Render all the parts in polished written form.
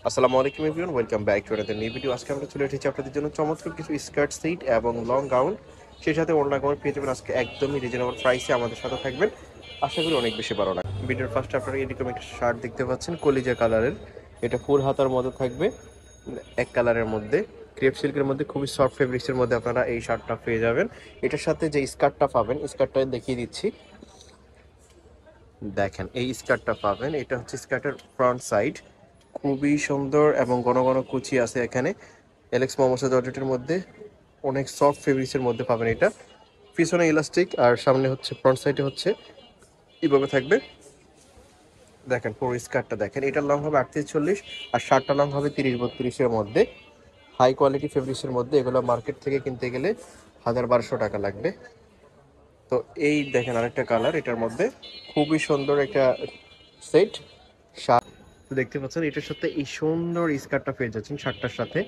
আসসালামু আলাইকুম everyone, welcome back to another new video. আজকে আমরা চলে এসেছি আপনাদের জন্য চমৎকার কিছু স্কার্ট সেট এবং লং গাউন, সেই সাথে ওড়না গাউন পেয়ে যাবেন আজকে একদমই রিজনেবল প্রাইসে। আমাদের সাথে থাকবেন, আশা করি অনেক বেশি ভালো লাগবে। ভিডিওর ফার্স্টে আপনারা এরকম একটা শার্ট দেখতে পাচ্ছেন কলিজা কালারের, এটা ফুল হাতার মধ্যে থাকবে, এক কালারের মধ্যে ক্রেপ সিল্কের মধ্যে খুবই সফট ফেব্রিক্সের মধ্যে আপনারা এই শার্টটা পেয়ে যাবেন। এটার সাথে যে স্কার্টটা পাবেন, স্কার্টটা দেখিয়ে দিচ্ছি, দেখেন এই স্কার্টটা পাবেন। এটা হচ্ছে স্কার্টের ফ্রন্ট সাইড, খুবই সুন্দর এবং ঘন ঘন কুচি আছে এখানে। এলেক্স মোমোসা জর্জেটের মধ্যে অনেক সফট ফেব্রিক্সের মধ্যে পাবেন এটা। পিছনে ইলাস্টিক আর সামনে হচ্ছে ফ্রন্ট সাইডে হচ্ছে এইভাবে থাকবে। দেখেন পুরো স্কার্টটা দেখেন, এটার লং হবে 38-40 আর শার্টটা লং হবে 30-32-এর মধ্যে। হাই কোয়ালিটি ফেব্রিক্সের মধ্যে, এগুলো মার্কেট থেকে কিনতে গেলে 1000-1200 টাকা লাগবে। তো এই দেখেন আরেকটা কালার, এটার মধ্যে খুবই সুন্দর একটা সেট শার্ট দেখতে পাচ্ছেন। এটার সাথে এই সুন্দর স্কার্টটা পেয়ে যাচ্ছেন শার্টটার সাথে,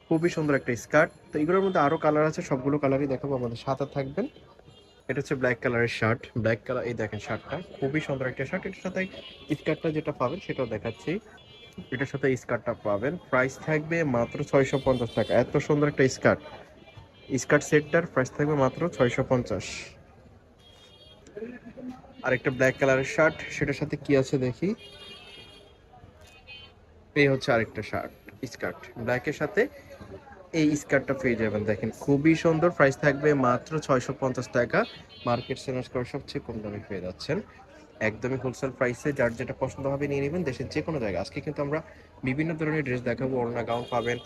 খুবই সুন্দর একটা স্কার্ট। তো এগুলোর মধ্যে আরো কালার আছে, সবগুলো কালারই দেখাবো, আমাদের সাথে থাকবেন। এটা হচ্ছে ব্ল্যাক কালারের শার্ট, ব্ল্যাক কালার, এই দেখেন শার্টটা খুবই সুন্দর একটা শার্ট। এটার সাথে স্কার্টটা যেটা পাবেন সেটাও দেখাচ্ছি। এটার সাথে স্কার্টটা পাবেন, প্রাইস থাকবে মাত্র 650 টাকা। এত সুন্দর একটা স্কার্ট, স্কার্ট সেটটার প্রাইস থাকবে মাত্র 650। আরেকটা ব্ল্যাক কালারের শার্ট, সেটার সাথে কি আছে দেখি। এই হচ্ছে আরেকটা শার্ট, স্কার্ট ব্ল্যাকের সাথে এই স্কার্টটা পেয়ে যাবেন। দেখেন খুবই সুন্দর, প্রাইস থাকবে মাত্র 650 টাকা। মার্কেট সেলার্স করে সবচেয়ে কম দামে পেয়ে যাচ্ছেন, একদমই হোলসেল প্রাইসে। যার যেটা পছন্দ হবে নিয়ে নেবেন দেশের যে কোনো জায়গায়। আজকে কিন্তু আমরা বিভিন্ন ধরনের ড্রেস দেখাবো, ওড়না গাউন পাবেন,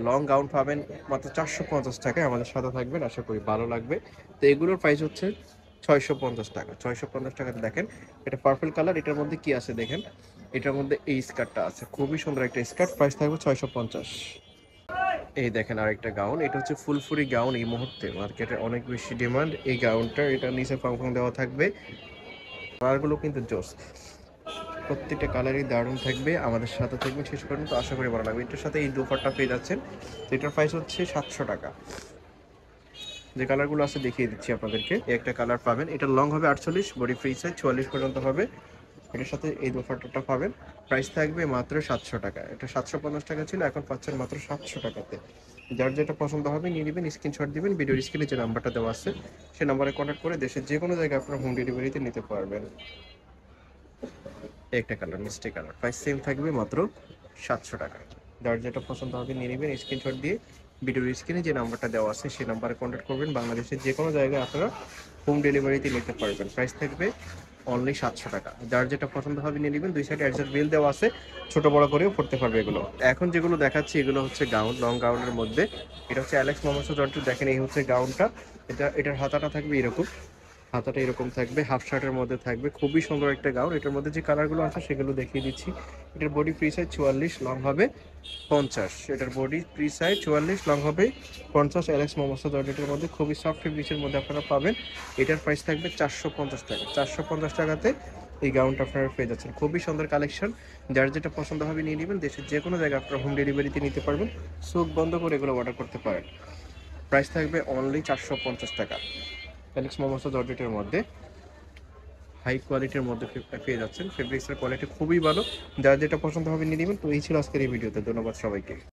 লং গাউন পাবেন মাত্র 450 টাকায়। আমাদের সাথে থাকবেন, আশা করি ভালো লাগবে। তো এগুলোর প্রাইস হচ্ছে 650 টাকা। 650 টাকাতে দেখেন এটা পার্পল কালার, এটার মধ্যে কি আছে দেখেন। এটার মধ্যে এই স্কার্টটা আছে, খুবই সুন্দর একটা স্কার্ট, প্রাইস থাকবে 650। এই দেখেন আরেকটা গাউন, এটা হচ্ছে ফুলফুরি গাউন। এই মুহূর্তে মার্কেটে অনেক বেশি ডিমান্ড এই গাউনটা। এটা নিচে ফাংফং দেওয়া থাকবে, কালারগুলো কিন্তু জোস, প্রত্যেকটা কালারই দারুণ থাকবে। আমাদের সাথে থাকবেন শেষ পর্যন্ত, আশা করি ভালো লাগবে। এটার সাথে এই দুপাট্টা পেয়ে যাচ্ছেন, তো এটার প্রাইস হচ্ছে 700 টাকা। যে কালারগুলো আছে দেখিয়ে দিচ্ছি আপনাদেরকে। একটা কালার পাবেন, এটা লং হবে 48, বডি ফ্রি সাইজ 44 পর্যন্ত হবে। এটার সাথে এই দুপাট্টাটা পাবেন, প্রাইস থাকবে মাত্র 700 টাকা। এটা 750 টাকা ছিল, এখন পাচ্ছেন মাত্র 700 টাকাতে। যার যেটা পছন্দ হবে নিয়ে নেবেন, স্ক্রিনশট দিবেন, ভিডিওর স্ক্রিনে যে নাম্বারটা দেওয়া আছে সেই নাম্বারে কন্ট্যাক্ট করে দেশের যে কোনো জায়গায় আপনারা হোম ডেলিভারিতে নিতে পারবেন। একটা কালার মিষ্টি কালার, প্রাইস সেম থাকবে মাত্র 700 টাকা। যার যেটা পছন্দ হবে নিয়ে নেবেন, স্ক্রিনশট দিয়ে ভিডিওর স্ক্রিনে যে নাম্বারটা দেওয়া আছে সেই নাম্বারে কন্ট্যাক্ট করবেন। বাংলাদেশের যে কোনো জায়গায় আপনারা হোম ডেলিভারিতে নিতে পারবেন। প্রাইস থাকবে অনলি 700 টাকা। যার যেটা পছন্দ হবে নিয়ে নেবেন, দুই সাইডে অ্যাডজাস্ট বিল দেওয়া আছে, ছোট বড় করেও পড়তে পারবে এগুলো। এখন যেগুলো দেখাচ্ছি এগুলো হচ্ছে গাউন, লং গাউনের মধ্যে। এটা হচ্ছে অ্যালেক্স মোমোসো জর্জেট, দেখেন এই হচ্ছে গাউনটা। এটার হাতাটা থাকবে এরকম, হাতাটা এরকম থাকবে, হাফ শার্টের মধ্যে থাকবে, খুবই সুন্দর একটা গাউন। এটার মধ্যে যে কালারগুলো আছে সেগুলো দেখিয়ে দিচ্ছি। এটার বডি ফ্রি সাইজ 44, লং হবে 50। এটার বডি ফ্রি সাইজ 44, লং হবে 50। অ্যালেক্স মোমোসা জর্জেটের মধ্যে খুবই সফট ফেব্রিক্সের মধ্যে আপনারা পাবেন। এটার প্রাইস থাকবে 450 টাকা। 450 টাকাতে এই গাউনটা আপনারা পেয়ে যাচ্ছেন, খুবই সুন্দর কালেকশন। যার যেটা পছন্দ হবে নিয়ে নেবেন, দেশের যে কোনো জায়গায় আপনারা হোম ডেলিভারিতে নিতে পারবেন। চোখ বন্ধ করে এগুলো অর্ডার করতে পারেন। প্রাইস থাকবে অনলি 450 টাকা। অ্যালেক্স মোমোসা জর্জেটের মধ্যে হাই কোয়ালিটির মধ্যে পেয়ে যাচ্ছেন, ফেব্রিক্সের কোয়ালিটি খুবই ভালো। যার যেটা পছন্দ হবে নিয়ে নেবেন। তো এই ছিল আজকের এই ভিডিওতে, ধন্যবাদ সবাইকে।